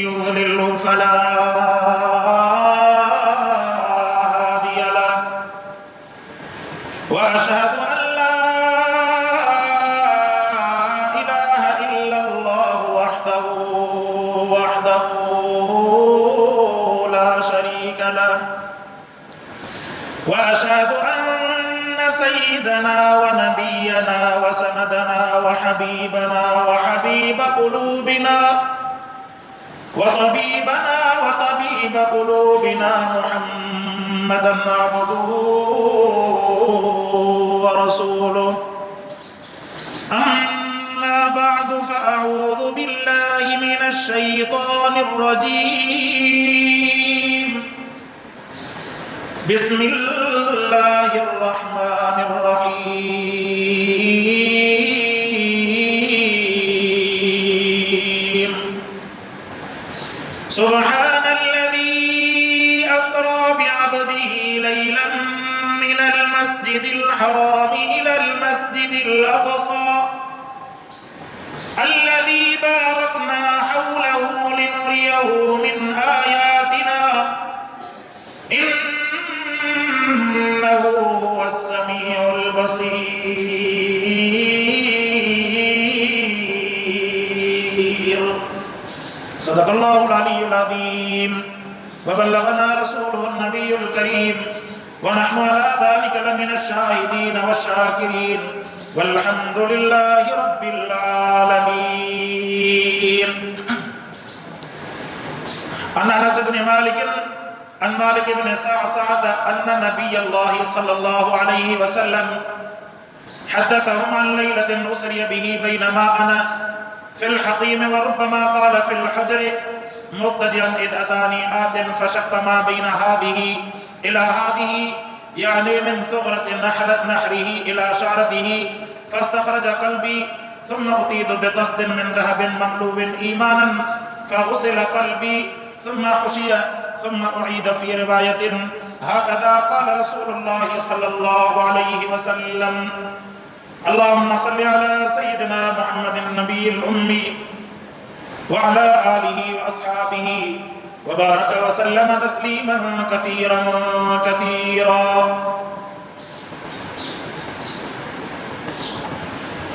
يضلل فلا هادي له وأشهد أن لا إله إلا الله وحده لا شريك له وأشهد أن سيدنا ونبينا وسندنا وحبيبنا وحبيب قلوبنا وطبيب قلوبنا محمدا عبده ورسوله أما بعد فأعوذ بالله من الشيطان الرجيم بسم الله الرحمن الرحيم سبحان الذي أسرى بعبده ليلا من المسجد الحرام إلى المسجد الأقصى الذي باركنا حوله لنريه من آياتنا إنه هو السميع البصير صدق الله العلي العظيم وبلغنا رسوله النبي الكريم ونحن على ذلك لمن الشاهدين والشاكرين والحمد لله رب العالمين. عن أنس بن مالك عن مالك بن سعد أن نبي الله صلى الله عليه وسلم حدثهم عن ليلة أسري به بينما أنا في الحطيم وربما قال في الحجر مضطجعا إذ أتاني آت فشق ما بين هذه إلى هذه يعني من ثغرة نحره إلى شعرته فاستخرج قلبي ثم أتيت بقصد من ذهب مملوء إيمانا فغسل قلبي ثم حشي ثم أعيد في رواية هكذا قال رسول الله صلى الله عليه وسلم. اللهم صل على سيدنا محمد النبي الأمي وعلى آله وأصحابه وبارك وسلم تسليما كثيرا كثيرا.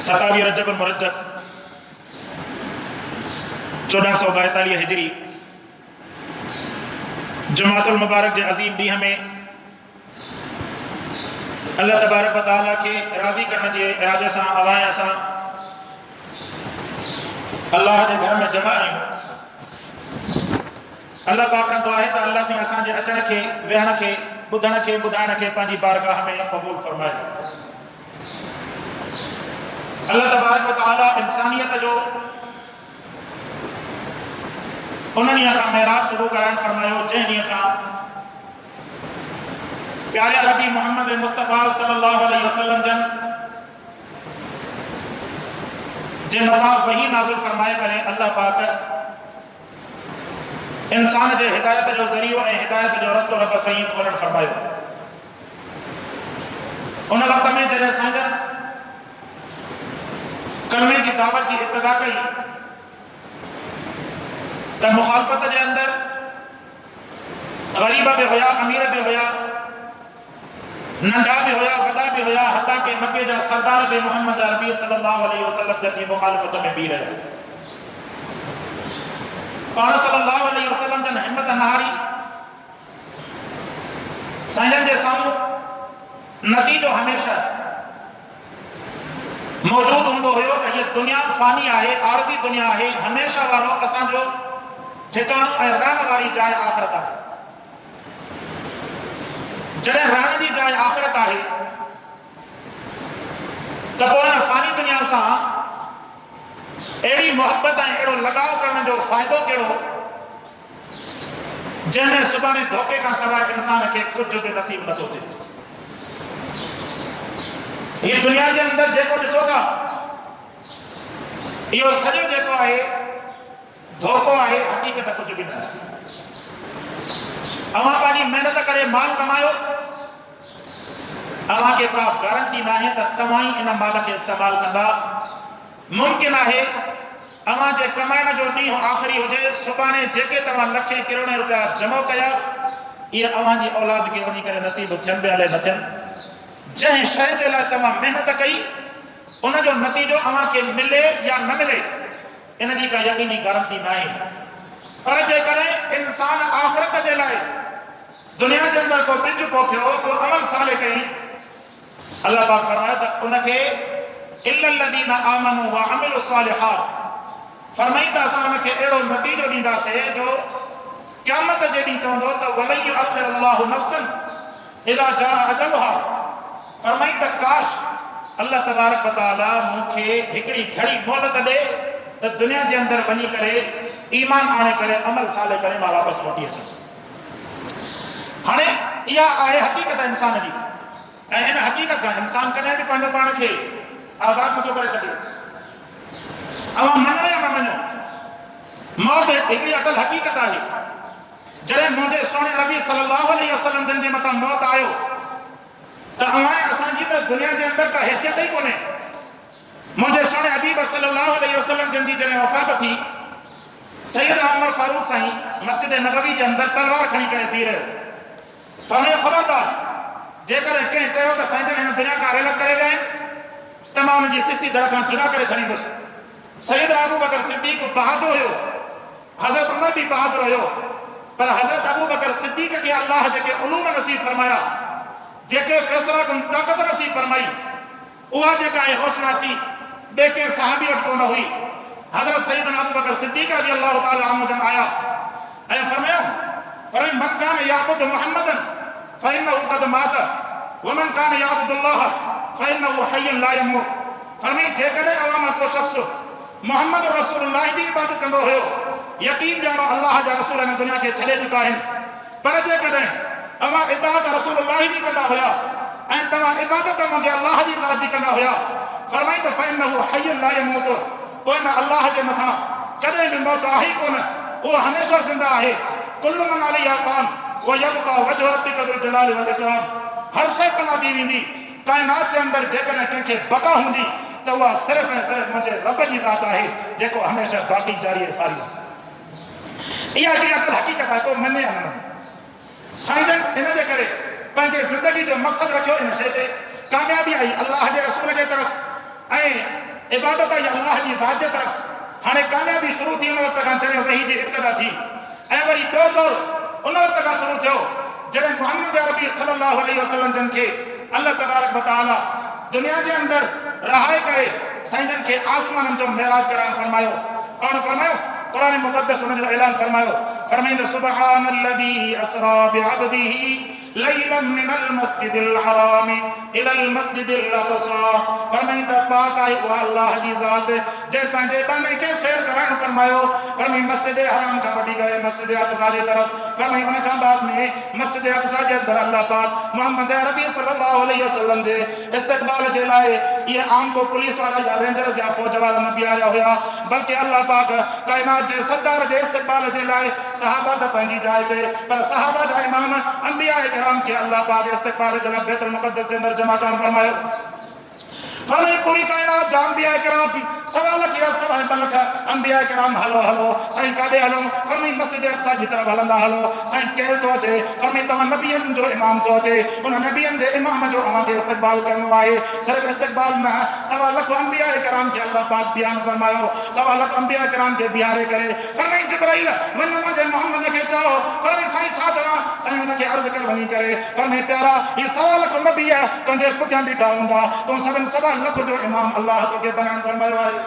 27 रजब मुरज्जब 1442 हिजरी जुमातुल मुबारक जे अजीम ॾींहं में अल्लाह तबारक व तआला खे राज़ी करण जे इरादे सां अवाए असां अल्लाह जे घर में जमा आहियूं. अल्लाह पाक खां दुआ आहे त अल्लाह सां असांजे अचण खे वेहण खे ॿुधण खे ॿुधाइण खे पंहिंजी बारगाह में क़बूल फरमाए. अल्लाह तबारक व तआला इंसानियत जो उन ॾींहं खां मेराज शुरू कराइण फरमायो जंहिं ॾींहं खां प्यारे नबी मोहम्मद मुस्तफ़ा सल्लल्लाहु अलैहि वसल्लम जन जे मथां वही नाज़िल फरमाए करे अल्लाह पाक इंसान जे हिदायत जो ज़रियो ऐं हिदायत जो रस्तो रब साईं खोलण फरमायो. उन वक़्त में जॾहिं साईं कलमे जी दावत जी इब्तिदा कई त मुखालफत जे अंदर ग़रीब भी हुया अमीर भी हुया नंढा भी हुया वॾा भी हुया हता के मक्के जा सरदार भी मोहम्मद अरबी सल्लल्लाहु अलैहि वसल्लम जी मुखालफत में भी रहे. पाण सल्लल्लाहु अलैहि वसल्लम जन हिम्मत न हारी. साईं जे साम्हूं नतीजो हमेशा मौजूद हूंदो हुयो त ये दुनिया फानी आहे आरज़ी दुनिया आहे हमेशा वारो असांजो ठिकाणो ऐं रहण वारी जाइ आख़िरत आहे. जॾहिं रहण जी जाइ आख़िरत आहे त पोइ हिन फानी दुनिया सां अहिड़ी मोहब्बत ऐं अहिड़ो लगाव करण जो फ़ाइदो कहिड़ो जंहिंमें सुभाणे धोखे खां सवाइ इंसान खे कुझु बि नसीब नथो थिए. हीअ दुनिया जे अंदरि जेको ॾिसो था इहो सॼो जेको आहे धोखो आहे हक़ीक़त कुझु बि न आहे. अवां पंहिंजी महिनत करे माल कमायो अवां खे का गारंटी न आहे त तव्हां ई इन माल खे इस्तेमालु कंदा. मुमकिन आहे अवां जे कमाइण जो ॾींहुं आख़िरी हुजे, सुभाणे जेके तव्हां लखे करोड़े रुपया जमा कया इहे अवां जी औलाद खे वञी करे नसीब थियनि पिया न थियनि। जंहिं शइ जे लाइ तव्हां महिनत कई उन जो नतीजो अवां खे मिले या न मिले इन जी का यकीनी गारंटी न आहे। पर जेकॾहिं इंसान आख़िरत जे लाइ दुनिया जे अंदरि को बिज पोखियो, को अमल साले कई, अल्लाह पाक फरमाए त उनखे इल्लल लदीना आमनू व अमिलु सालिहात, फरमाई त असां उनखे अहिड़ो नतीजो ॾींदासीं जो क़यामत जे ॾींहुं चवंदो त वलन युअखिरुल्लाहु नफ्सन इज़ा जाअ अजलुहा, फरमाई त काश अल्लाह तबारक व तआला मूंखे हिकिड़ी घड़ी मोहलत ॾे त दुनिया जे अंदरि वञी करे ईमान आणे करे अमल साले करे मां वापसि मोटी अचां। हाणे इहा आहे हक़ीक़त इंसान जी, ऐं इन हक़ीक़त खां इंसान कॾहिं बि पंहिंजो पाण खे आज़ादु नथो करे सघे। अवां मञो या न मञो, मौत हिकिड़ी अटल हक़ीक़त आहे। जॾहिं मुंहिंजे सोणे नबी सल्लल्लाहु अलैहि वसल्लम जिन जे मथां मौत आयो त असांजी त दुनिया जे अंदरि का हैसियत ई कोन्हे। मुंहिंजे सोणे हबीब सल्लल्लाहु अलैहि वसल्लम जिन जी जॾहिं वफ़ात थी, सैयदना उमर फारूक साईं मस्जिद नबवी जे अंदरि तलवार खणी करे बीह रहियो। फरमायो ख़बरदार, जेकॾहिं कंहिं चयो त साईं जन हिन दुनिया खां अलॻि करे विया आहिनि त मां हुनजी सिसी दड़ खां जुदा करे छॾींदुसि। सैयदना अबू बकर सिद्दीक़ बहादुर हुयो, हज़रत उमर बि बहादुर हुयो, पर हज़रत अबू बकर सिद्दीक़ खे अल्लाह जेके उलूम नसीब फरमाया, जेके फ़ैसला कुन ताक़त नसीब फरमाई, उहा जेका आहे होशनासी ॿिए कंहिं सहाबी वटि कोन हुई। हज़रत सैयदना अबू बकर सिद्दीक़ रज़ी अल्लाह तआला अन्हु जन आया ऐं फरमायो मन कान याबुदु मुहम्मदन फ़इन्नहु क़द मात व मन कान याबुदुल्लाह फ़इन्नहु हय्युन ला यमूत। फरमाई जेकॾहिं अवां मां को शख़्स मुहम्मद रसूलुल्लाह जी इबादत कंदो हुयो, यकीन ॼाणो अल्लाह जा रसूल हिन दुनिया खे छॾे चुका आहिनि। पर जेकॾहिं अवां इताअत रसूलुल्लाह जी कंदा हुया ऐं तव्हां इबादत मुंहिंजे अल्लाह जी ज़ात जी कंदा हुया, फरमाई त फ़इन्नहु हय्युन ला यमूत, पोइ न अल्लाह जे मथां कॾहिं बि मौत आहे ई कोन, उहो हमेशह ज़िंदा आहे। कुल्लु मन अलैहा फ़ान व यबक़ा वजहु रब्बिका ज़ुल जलालि वल इकराम, हर शइ फना थी वेंदी। काइनात जे अंदरि जेकॾहिं कंहिंखे बका हूंदी त उहा सिर्फ़ु ऐं सिर्फ़ु मुंहिंजे रब जी ज़ात आहे जेको हमेशह बाक़ी जारी ऐं सारी आहे। इहा हिकिड़ी अटल हक़ीक़त आहे, को मञे या न मञे। साईं जन इन जे करे पंहिंजे ज़िंदगी जो मक़सदु रखियो इन शइ ते, कामयाबी आई अल्लाह जे रसूल जे तरफ़ ऐं इबादत आई अल्लाह जी ज़ात जे तरफ़। हाणे कामयाबी शुरू थी उन वक़्त खां जॾहिं वही जी इब्तिदा थी, ऐं वरी ॿियो दौर उन वक़्त खां शुरू थियो जॾहिं मुहम्मद अरबी सल्लल्लाहु अलैहि वसल्लम जन खे अल्लाह तबारक व तआला दुनिया जे अंदरि रहाए करे साईं जन खे आसमाननि जो मेराज कराइण फरमायो। और फरमायो कुरान मुक़द्दस उन जो ऐलान फरमायो, फरमाईंदो सुब्हानल्लज़ी अस्रा बिअब्दिही लैलन मिनल मस्जिदिल हराम इलल मस्जिदिल अक़सा। फरमाईंदा पाक आहे उहा अल्लाह जी ज़ात जे पंहिंजे बाने खे सैर कराइण फरमायो। फरमाई मस्जिद हराम खां वठी करे मस्जिद अक़सा जे तरफ़। फरमाई उन खां बाद में मस्जिद अक़सा जे अंदरि अल्लाह पाक मुहम्मद अरबी सल्लल्लाहु अलैहि वसल्लम जे इस्तक़बाल जे लाइ इहे आम को पुलिस वारा या रेंजर्स या फ़ौज वारा न बीहारिया हुया, बल्कि अल्लाह पाक काइनात जे सरदार जे इस्तक़बाल जे लाइ सहाबा त पंहिंजी जाइ ते, पर सहाबा जा इमाम अंबिया किराम के अल्लाह पाक इस्तक़बाल जे लाइ बैतुल मुक़द्दस जे अंदरि जमा करण फरमायो। फरमाई पूरी काइनात जा अंबिया किराम सवा लख या सवा लख अंबिया किराम हलो हलो साईं काॾे हलो? फरमाई मस्जिद अक़सा जी तरफ़ हलंदा हलो। साईं केरु थो अचे? फरमाई तव्हां नबियनि जो इमाम थो अचे, उन नबियनि जे इमाम जो अव्हांखे इस्तक़बाल करणो आहे। सिर्फ़ु इस्तक़बाल न, सवा लख अंबिया किराम खे अल्लाह पाक बयान फरमायो, सवा लख अंबिया किराम खे बीहारे करे फरमाई जिब्राइल वञ मुंहिंजे मोहम्मद खे चओ। फरमाई साईं छा चवां? साईं हुनखे अर्ज़ कर वञी करे, फरमाई प्यारा ही सवा लख नबी तुंहिंजे पुठियां बीठा हूंदा, तूं सभिनि सवा लख जो इमाम अल्लाह तोखे बयान फरमायो आहे।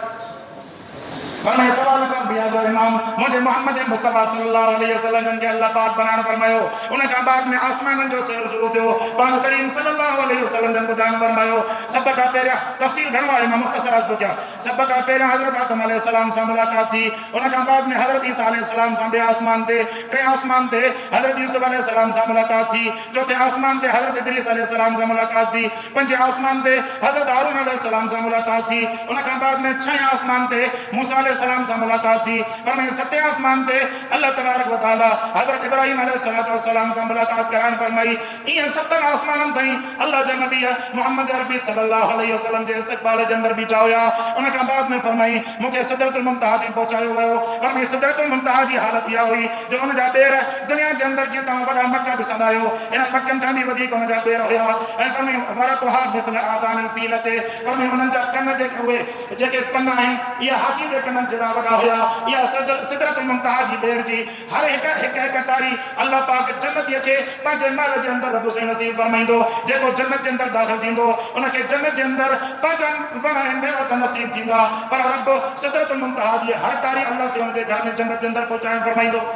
फरमाए सवा लख अंबिया जो इमाम मुंहिंजे मोहम्मद मुस्तफ़ा सल्लल्लाहु अलैहि वसल्लम खे अल्लाह पाक बयान फरमायो। उन खां बाद में आसमाननि जो सैर शुरू थियो। पाण करीम सल्लल्लाहु अलैहि वसल्लम जन ॿुधाइण फरमायो, सभ खां पहिरियां तफ़सील घणो आहे, मां मुख़्तसर अर्ज़ थो कयां। सभ खां पहिरियां हज़रत आदम अलैहिस्सलाम सां मुलाक़ात थी। उन खां बाद में हज़रत ईसा अलैहिस्सलाम सां ॿिए आसमान ते, टे आसमान ते हज़रत यूसुफ अलैहिस्सलाम सां मुलाक़ात थी, चौथे आसमान ते हज़रत इदरीस अलैहिस्सलाम सां मुलाक़ात थी, पंजे आसमान ते हज़रत हारून अलैहिस्सलाम सां मुलाक़ात थी। उन खां बाद में छहें आसमान ते मूसा अलैहिस्सलाम से मुलाकात थी। फरमाए सते आसमान ते अल्लाह तबारक व तआला हजरत इब्राहिम अलैहिस्सलाम से मुलाकात करान फरमाई। ये सतन आसमान ताईं अल्लाह जे नबी मोहम्मद अरबी सल्लल्लाहु अलैहि वसल्लम जे इस्तकबाल जे अंदर बीठा हुया। उन खां बाद में फरमाई मुझे सिदरतुल मुंतहा ते पहुंचायो वयो। फरमाई सिदरतुल मुंतहा जी हालत इहा हुई जो उन जा पेर दुनिया जे अंदर जीअं तव्हां वॾा मटका ॾिसंदा आहियो इन मटकनि खां बि वधीक उन जा पेर हुया। ऐं फरमाई वरक़ुहा मिस्ल आज़ानिल फ़ील ते फरमाई उन्हनि जा कन जेके उहे जेके पन आहिनि इहा हाथी जे कननि जहिड़ा वॾा हुया। इहा सिदरतुल मुंतहा जी ॿेर जी हर हिकु टारी अल्लाह पाक जन्नतीअ खे पंहिंजे महल जे अंदर रब से नसीब फरमाईंदो। जेको जन्नत जे अंदर दाख़िल थींदो उनखे जन्नत जे अंदर पंहिंजा वण ऐं नेमत नसीब थींदा। पर रब सिदरतुल मुंतहा जी हर टारी अल्लाह से उनजे घर में जन्नत जे अंदर पहुचाइण फरमाईंदो।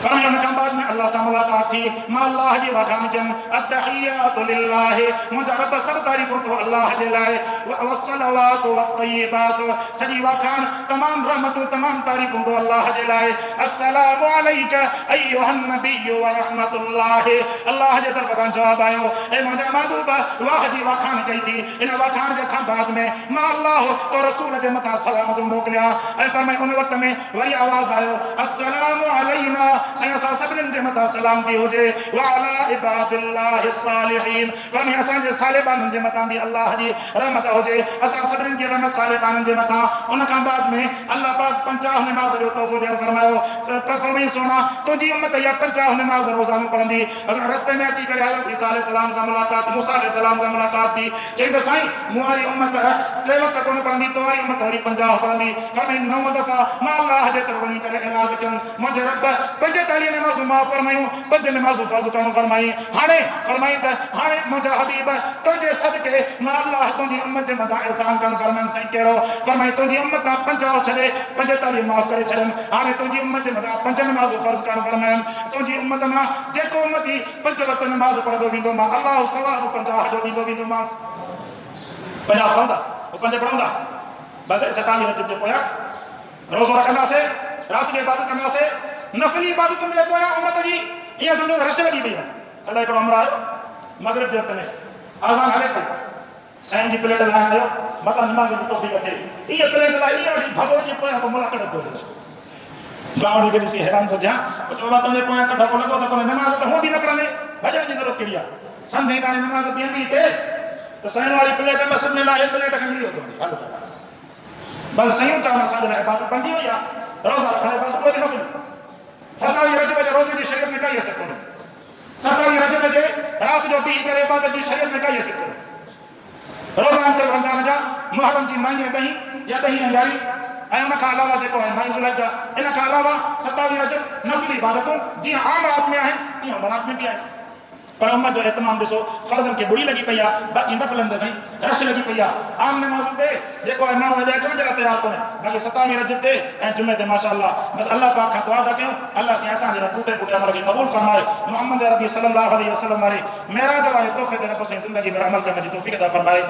फरमाया उन खां बाद में अल्लाह से मुलाकात थी। मां अल्लाह जी वखान कयन अत्तहियातु लिल्लाह मुंहिंजा रब सब तारीफ़ूं तो अल्लाह जे लाइ वस्सलावातु वत्तय्यिबातु सॼी वखान तमाम रहमतूं तमाम तारीफ़ूं तो अल्लाह जे लाइ। अस्सलामु अलैका अय्युहन नबिय्यु व रहमतुल्लाह अल्लाह जे तरफ़ खां जवाब आयो ए मुंहिंजा महबूब वाह जी वखान कई थी। इन वखान जे खां बाद में मां अल्लाह तो रसूल जे मथां सलामतूं मोकिलिया। ऐं फरमाए उन वक़्त में वरी आवाज़ आयो अस्सलामु अलैना सया सभिनीनि जे मथां सलामती हुजे व अला इबादिल्लाहि सालिहीन फरमाए असांजे सालिबाननि जे मथां बि अल्लाह जी रहमत हुजे। असां सभिनीनि जी रहमत सालिबाननि जे मथां। उन खां बाद में अल्लाह पाक 50 नमाज़ जो तोहफ़ो ॾियणु फरमायो। फरमाई सोना तुंहिंजी उम्मत इहा 50 नमाज़ रोज़ानो पढ़ंदी। अगरि रस्ते में अची करे हज़रत ईसा अलैहिस्सलाम सां मुलाकात मूसा अलैहिस्सलाम सां मुलाकात थी चई त साईं मूं वारी उम्मत 3 वक़्त कोन पढ़ंदी तुम्हारी उम्मत वरी 50 पढ़ंदी। फरमाई 9 दफ़ा मां अल्लाह जे तरफ़ वञी करे इलाज कयमि मुंहिंजे रब 45 नमाज़ूं माफ़ फरमायूं 5 नमाज़ूं फ़र्ज़ करणु फरमाई। हाणे फरमाई त हाणे मुंहिंजा हबीब तुंहिंजे सदके मां अल्लाह तुंहिंजी उम्मत जे मथां एहसान करणु फरमायमि। साईं कहिड़ो? फरमाई तुंहिंजी उम्मत तां 50 छॾे 45 माफ़ करे छॾियमि। हाणे तुंहिंजी उम्मत जे मथां 5 नमाज़ूं फ़र्ज़ करणु फरमायमि। तुंहिंजी उम्मत मां जेको उम्मती 5 वक़्त नमाज़ पढ़ंदो वेंदो मां अल्लाह सवाब 50 जो ॾींदो वेंदोमांसि। 50 पढ़ंदा 5 पढ़ंदा बसि 27 रजब जे पोयां रोज़ो रखंदासीं राति जो इबादत कंदासीं नफ़ली इबादतुनि जे पोयां उम्मत जी ईअं सम्झो रश लॻी पई आहे। कल्ह हिकिड़ो अमर आयो मगरिब जे वक़्त में आज़ान हले पई साईं जी प्लेट लाहिण आयो मथां नमाज़ जी तौफ़ीक़ थिए इहा प्लेट लाइ इहा वठी भॻो जे पोयां पोइ मुला कॾ पियोसि। गांव खे ॾिसी हैरान थो थियां बाबा तुंहिंजे पोयां कॾ को लॻो त कोन्हे नमाज़ त हूअं बि न पढ़ंदे भॼण जी ज़रूरत कहिड़ी आहे। सम्झई त हाणे नमाज़ बीहंदी हिते त साईं वारी प्लेट मस्जिद में लाहे प्लेट खणी वियो थो हल त बसि सयूं चवनि असांजे लाइ इबादत बंदी वई आहे। रोज़ा रखण इबादत वरी न फिरी 27 रजब जे रोज़े जी शरीयत में काई हैसियत कोन्हे। 27 रजब जे राति जो बीही करे इबादत जी शरीयत में काई हैसियत कोन्हे। रोज़ा सिर्फ़ु रमज़ान जा मुहर्रम जी 9 ऐं 10 या 10 ऐं 11 ऐं उन खां अलावा जेको आहे 9 ज़ुल्हिज्जा इन खां अलावा 27 रजब नफ़ली इबादतूं जीअं आम राति में आहिनि तीअं उन राति में बि आहिनि। पर उम्मत जो एतमाम ॾिसो फ़र्ज़नि खे बुड़ी लॻी पई आहे बाक़ी नफ़लनि ते साईं रश लॻी पई आहे। आम नमाज़ुनि ते जेको आहे माण्हू हेॾे अचण जे लाइ तयारु कोन्हे बाक़ी 27 रजब ते ऐं जुमे ते माशाअल्लाह बसि अल्लाह पाक खां दुआ था कयूं अल्लाह साईं असांजे टूटे फूटे अमल खे क़बूल फरमाए। मोहम्मद अरबी सल्लल्लाहु अलैहि वसल्लम वारे मेराज वारे तोहफ़े ते रब साईं ज़िंदगी में अमल करण जी तौफ़ीक़ अता फरमाए।